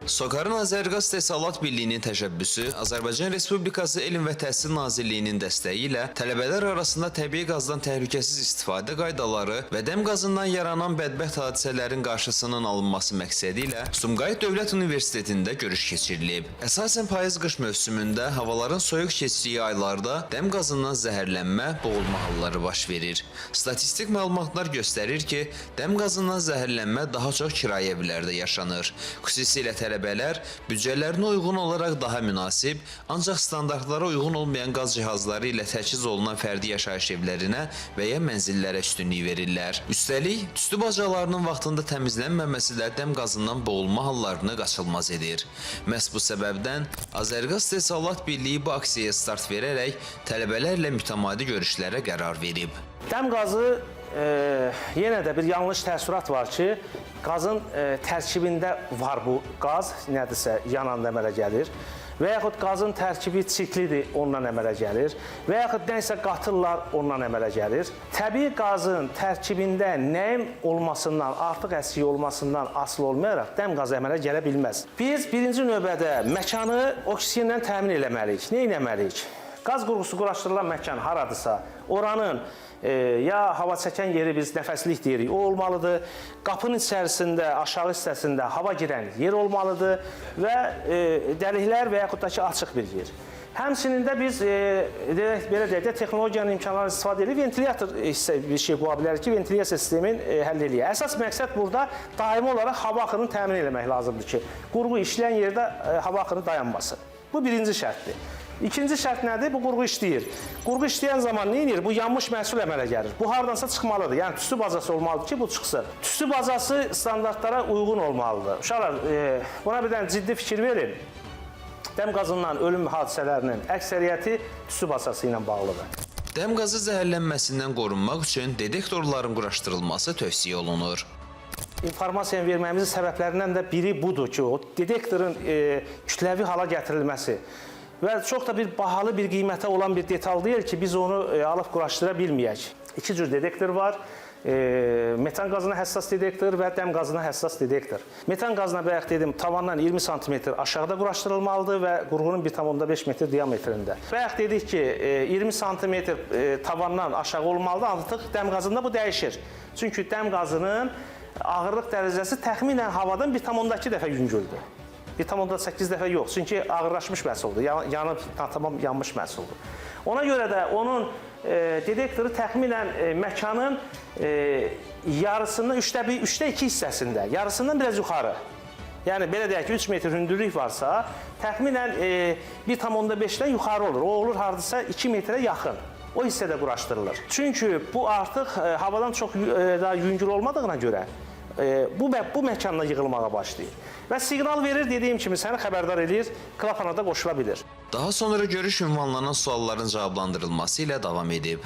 SOCAR-ın Azərqaz Təsərrüat Birliyinin təşəbbüsü, Azərbaycan Respublikası Elm və Təhsil Nazirliyinin dəstəyi ilə tələbələr arasında təbii qazdan təhlükəsiz istifadə qaydaları və dəm qazından yaranan bədbəxt hadisələrin qarşısının alınması məqsədi ilə Sumqayıt Dövlət Universitetində görüş keçirilib. Əsasən payız-qış mövsümündə havaların soyuq keçdiyi aylarda dəm qazından zəhərlənmə, boğulma halları baş verir. Statistik məlumatlar göstərir ki, dəm qazından zəhərlənmə daha çox kirayə evlərdə yaşanır. Xüsusilə tələbələr büdcələrinə uyğun olaraq daha münasib, ancaq standartlara uyğun olmayan qaz cihazları ilə təchiz olunan fərdi yaşayış evlərinə və ya mənzillərə üstünlük verirlər. Üstəlik, tüstü bacalarının vaxtında təmizlənməməsi də dəm qazından boğulma hallarını qaçılmaz edir. Məhz bu səbəbdən Azərqaz Təsərrüat Birliyi bu aksiyaya start verərək tələbələrlə mütəmadi görüşlərə qərar verib. Dəm qazı yenə də bir yanlış təəssürat var ki, qazın tərkibində var bu qaz, nədirsə yanan əmələ gəlir və yaxud qazın tərkibi çirklidir, ondan əmələ gəlir və yaxud nəyisə qatırlar, ondan əmələ gəlir. Təbii qazın tərkibində nəyin olmasından, artıq əksik olmasından asılı olmayaraq dəm qazı əmələ gələ bilməz. Biz birinci növbədə məkanı oksigenlə təmin eləməliyik. Nə etməliyik? Qaz qurğusu quraşdırılan məkan haradısa, oranın ya hava çəkən yeri biz nəfəslik deyirik, o olmalıdır. Qapının içərisində, aşağı hissəsində hava girən yer olmalıdır və dəliklər və yaxud da ki, açıq bir yer. Həmçinin də biz, belə deyək də, texnologiyanın imkanlarını istifadə edib, ventilyator bir şey qoya bilər ki, ventilasiya sistemin həll edir. Əsas məqsəd burada daimi olaraq hava axını təmin etmək lazımdır ki, qurğu işləyən yerdə hava axını dayanmasın. Bu birinci şərtdir. İkinci şərt nədir? Bu qurğu işləyir. Qurğu işləyən zaman nə edir? Bu yanmış məhsul əmələ gəlir. Bu hardansa çıxmalıdır. Yəni tüstü bacası olmalıdır ki, bu çıxsın. Tüstü bacası standartlara uyğun olmalıdır. Uşaqlar, buna bir dənə ciddi fikir verin. Dəm qazından ölüm hadisələrinin əksəriyyəti tüstü bacası ilə bağlıdır. Dəm qazı zəhərlənməsindən qorunmaq üçün detektorların quraşdırılması tövsiyə olunur. İnformasiyanı verməyimizin səbəblərindən də biri budur ki, o detektorun kütləvi hala gətirilməsi. Və çox da bir bahalı bir qiymətə olan bir detal deyil ki, biz onu alıb quraşdıra bilməyək. İki cür detektor var. Metan qazına həssas detektor və dəm qazına həssas detektor. Metan qazına bayaq dedim, tavandan 20 sm aşağıda quraşdırılmalıdır və qurğunun 1,5 metr diametrində. Bayaq dedik ki, 20 sm tavandan aşağı olmalıdır, artıq dəm qazında bu dəyişir. Çünki dəm qazının ağırlıq dərəcəsi təxminən havadan 1,2 dəfə yüngüldür. 1,8 dəfə yox, çünki ağırlaşmış məhsuldur, yanıb tamam yanmış məhsuldur. Ona görə də onun detektoru təxminən məkanın yarısının 3/2 hissəsində, yarısından biraz yuxarı. Yəni, belə deyək ki, 3 metr hündürlük varsa, təxminən 1,5-dən yuxarı olur. O olur hardasa 2 metrə yaxın. O hissədə quraşdırılır. Çünki bu artıq havadan çox daha yüngül olmadığına görə bu məkanla yığılmağa başlayır. Və siqnal verir, dediyim kimi səni xəbərdar edir, klapana da qoşula bilir. Daha sonra görüş ünvanlanan sualların cavablandırılması ilə davam edib.